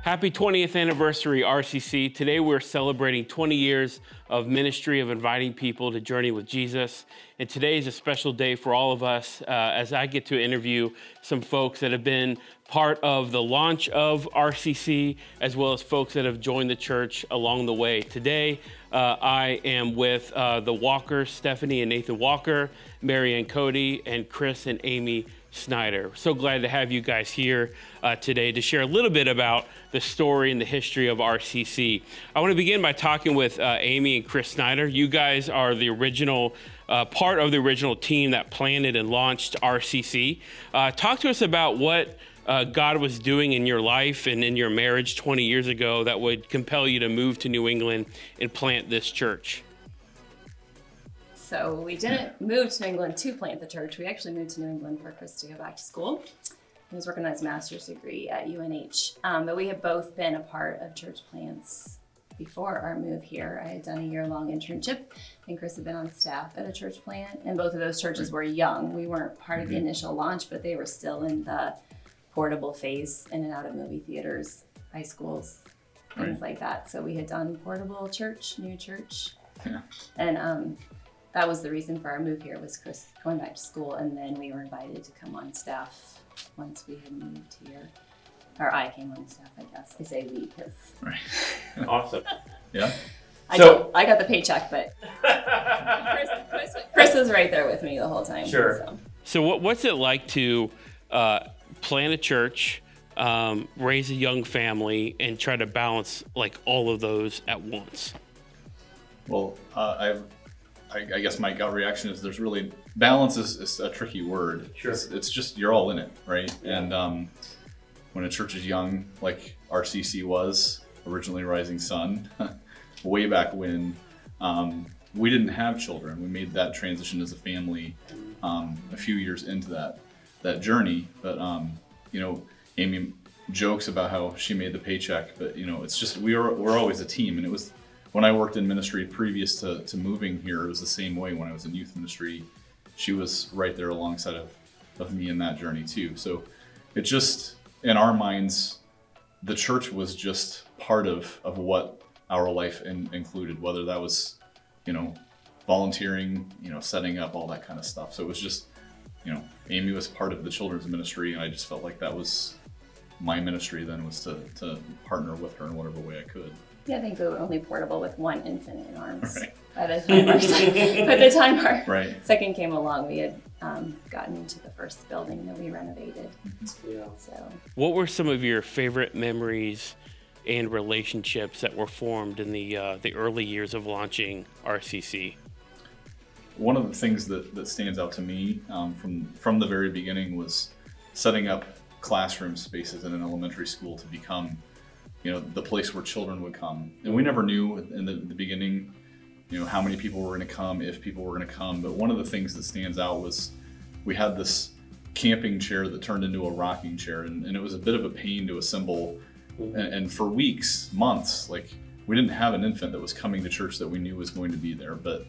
Happy 20th anniversary, RCC. Today we're celebrating 20 years of ministry, of inviting people to journey with Jesus. And today is a special day for all of us as I get to interview some folks that have been part of the launch of RCC, as well as folks that have joined the church along the way. Today, I am with the Walkers, Stephanie and Nathan Walker, Mary Ann Cody, and Chris and Amy Snyder. So glad to have you guys here today to share a little bit about the story and the history of RCC. I want to begin by talking with Amy and Chris Snyder. You guys are the original part of the original team that planted and launched RCC. Talk to us about what God was doing in your life and in your marriage 20 years ago that would compel you to move to New England and plant this church. So we didn't move to New England to plant the church. We actually moved to New England for Chris to go back to school. He was working on his master's degree at UNH. But we have both been a part of church plants before our move here. I had done a year-long internship, and Chris had been on staff at a church plant. And both of those churches were young. We weren't part of the initial launch, but they were still in the portable phase, in and out of movie theaters, high schools, things like that. So we had done portable church, new church. Yeah. And that was the reason for our move here, was Chris going back to school, and then we were invited to come on staff once we had moved here. Or I came on staff, I guess. I say we because Awesome. Yeah. I got the paycheck, but Chris was right there with me the whole time. Sure. So what's it like to plant a church, raise a young family, and try to balance like all of those at once? Well, I guess my gut reaction is there's really balance is a tricky word. Sure. It's just you're all in it, right? Yeah. And when a church is young, like RCC was, originally Rising Sun, way back when, we didn't have children. We made that transition as a family a few years into that journey. But Amy jokes about how she made the paycheck, but it's just we're always a team, and it was. When I worked in ministry previous to moving here, it was the same way. When I was in youth ministry, she was right there alongside of me in that journey too. So it just, in our minds, the church was just part of what our life included, whether that was, volunteering, setting up, all that kind of stuff. So it was just, Amy was part of the children's ministry, and I just felt like that was my ministry then, was to partner with her in whatever way I could. Yeah, I think we were only portable with one infant in arms. Right. By the time our second came along, we had gotten into the first building that we renovated. Yeah. So, what were some of your favorite memories and relationships that were formed in the early years of launching RCC? One of the things that stands out to me from the very beginning was setting up classroom spaces in an elementary school to become the place where children would come. And we never knew in the beginning, how many people were going to come, if people were going to come. But one of the things that stands out was we had this camping chair that turned into a rocking chair. And it was a bit of a pain to assemble. And for weeks, months, we didn't have an infant that was coming to church that we knew was going to be there. But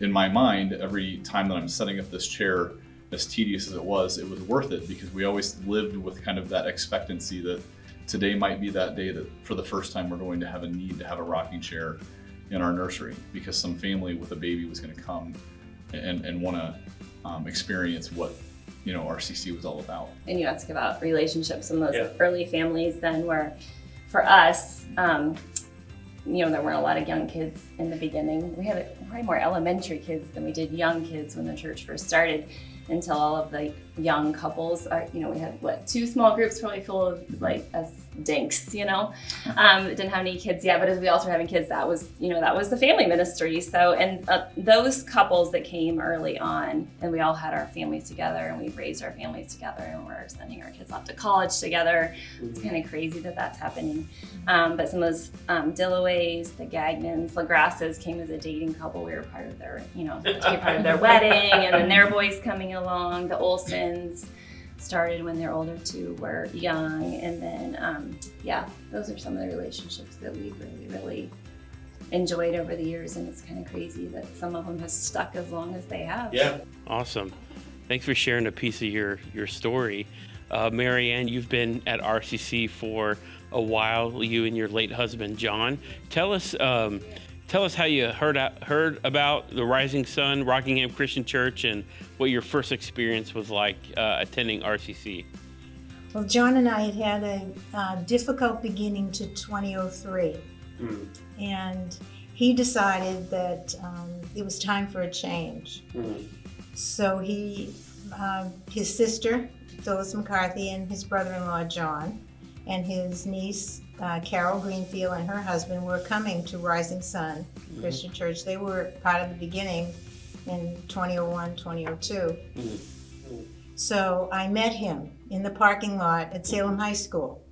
in my mind, every time that I'm setting up this chair, as tedious as it was worth it, because we always lived with kind of that expectancy that today might be that day that for the first time we're going to have a need to have a rocking chair in our nursery, because some family with a baby was going to come and want to experience what RCC was all about. And you ask about relationships, and those early families then were, for us, there weren't a lot of young kids in the beginning. We had way more elementary kids than we did young kids when the church first started, until all of the young couples are, we had two small groups probably full of us dinks, didn't have any kids yet, but as we also were having kids, that was the family ministry. So, and those couples that came early on, and we all had our families together, and we raised our families together, and we're sending our kids off to college together. It's kind of crazy that that's happening. But some of those Dillaways, the Gagnons, LaGrasses came as a dating couple. We were part of their, part of their wedding, and then their boys coming along. The Olsons started when their older two were young, and then those are some of the relationships that we've really enjoyed over the years, and it's kind of crazy that some of them have stuck as long as they have. Yeah. Awesome. Thanks for sharing a piece of your story. Mary Ann, you've been at RCC for a while, you and your late husband, John. Tell us how you heard about the Rising Sun Rockingham Christian Church and what your first experience was like attending RCC. Well, John and I had a difficult beginning to 2003. And he decided that it was time for a change. So his sister, Phyllis McCarthy, and his brother-in-law, John, and his niece, Carol Greenfield, and her husband were coming to Rising Sun Christian Church. They were part of the beginning in 2001, 2002. So I met him in the parking lot at Salem High School.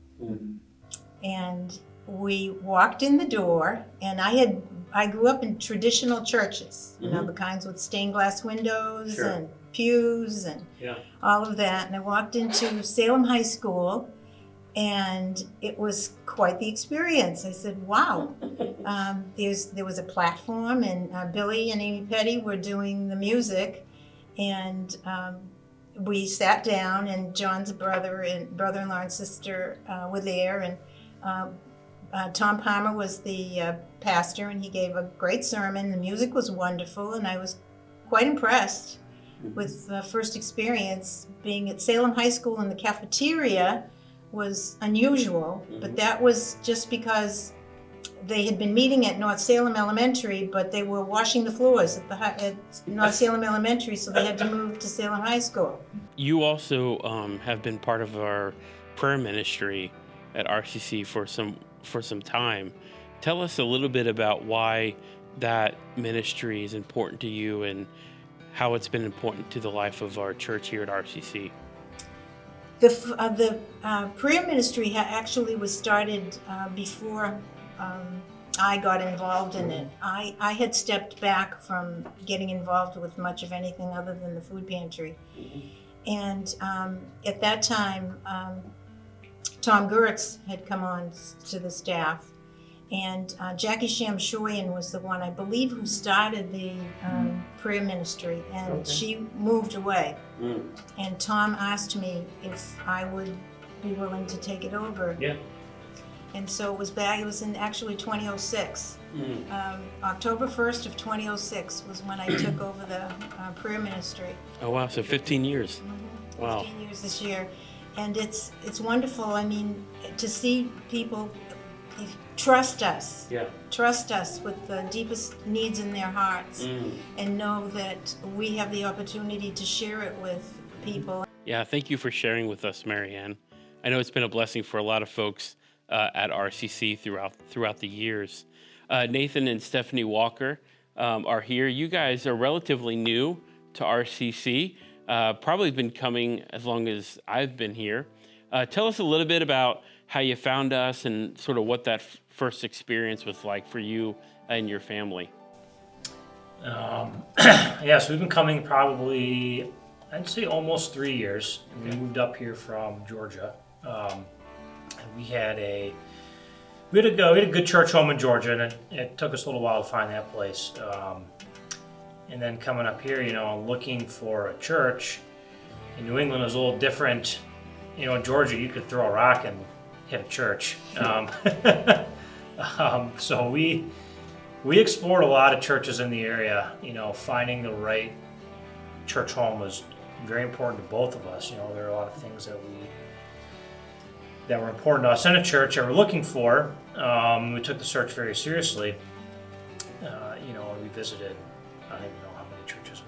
And we walked in the door, and I grew up in traditional churches, you know, the kinds with stained glass windows and pews and all of that. And I walked into Salem High School, and it was quite the experience. I said, wow. There was a platform, and Billy and Amy Petty were doing the music, and we sat down, and John's brother-in-law and sister were there, and Tom Palmer was the pastor, and he gave a great sermon. The music was wonderful, and I was quite impressed with the first experience. Being at Salem High School in the cafeteria was unusual, but that was just because they had been meeting at North Salem Elementary, but they were washing the floors at North Salem Elementary, so they had to move to Salem High School. You also have been part of our prayer ministry at RCC for some time. Tell us a little bit about why that ministry is important to you and how it's been important to the life of our church here at RCC. The prayer ministry actually was started before I got involved in it. I had stepped back from getting involved with much of anything other than the food pantry. And at that time, Tom Gertz had come on to the staff, and Jackie Shamshoyan was the one, I believe, who started the prayer ministry, and she moved away. And Tom asked me if I would be willing to take it over. And so it was in actually 2006. October 1st of 2006 was when I took over the prayer ministry. Oh wow, so 15 years. Wow. 15 years this year. And it's wonderful. I mean, to see people trust us with the deepest needs in their hearts, and know that we have the opportunity to share it with people. Yeah, thank you for sharing with us, Marianne. I know it's been a blessing for a lot of folks at RCC throughout the years. Nathan and Stephanie Walker are here. You guys are relatively new to RCC. Probably been coming as long as I've been here. Tell us a little bit about how you found us and sort of what that first experience was like for you and your family. So we've been coming probably, I'd say almost 3 years. And we moved up here from Georgia. And we had a good church home in Georgia, and it took us a little while to find that place. And then coming up here, looking for a church in New England was a little different. In Georgia, you could throw a rock and hit a church. So we explored a lot of churches in the area. Finding the right church home was very important to both of us. There are a lot of things that were important to us in a church that we're looking for. We took the search very seriously. We visited, I don't even know how many churches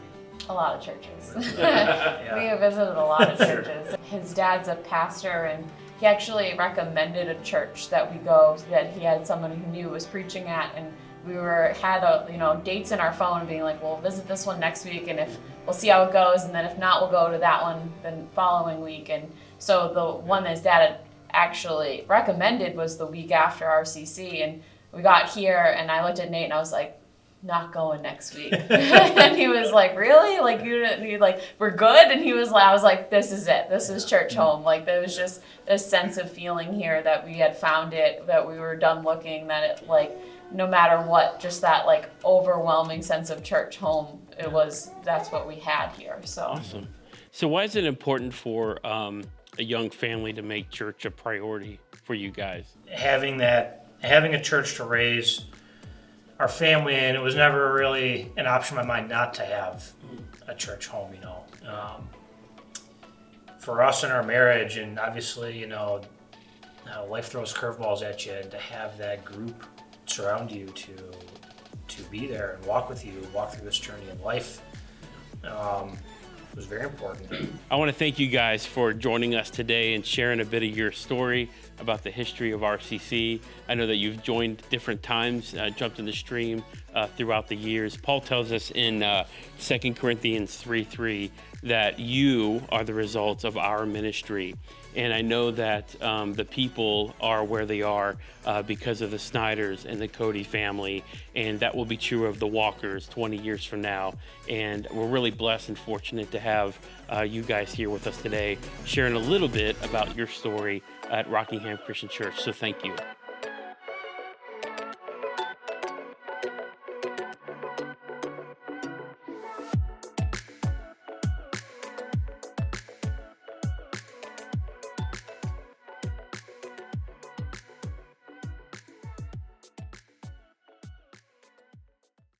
a lot of churches. We have visited a lot of churches. His dad's a pastor, and he actually recommended a church that we go, that he had someone who knew was preaching at, and we had dates in our phone being like, we'll visit this one next week, and if we'll see how it goes, and then if not, we'll go to that one the following week. And so the one that his dad had actually recommended was the week after RCC, and we got here, and I looked at Nate and I was like, not going next week. And he was like, really? Like, we're good? And I was like, this is it. This is church home. Like, there was just this sense of feeling here that we had found it, that we were done looking, that it, like, no matter what, just that, like, overwhelming sense of church home, that's what we had here. So awesome. So why is it important for a young family to make church a priority for you guys? Having a church to raise our family in, it was never really an option in my mind not to have a church home, you know. For us in our marriage, and obviously, you know, life throws curveballs at you, and to have that group surround you to be there and walk with you, walk through this journey in life, was very important. I want to thank you guys for joining us today and sharing a bit of your story about the history of RCC. I know that you've joined different times, jumped in the stream throughout the years. Paul tells us in 2 Corinthians 3:3 that you are the results of our ministry. And I know that the people are where they are because of the Snyders and the Cody family, and that will be true of the Walkers 20 years from now. And we're really blessed and fortunate to have you guys here with us today, sharing a little bit about your story at Rockingham Christian Church. So thank you.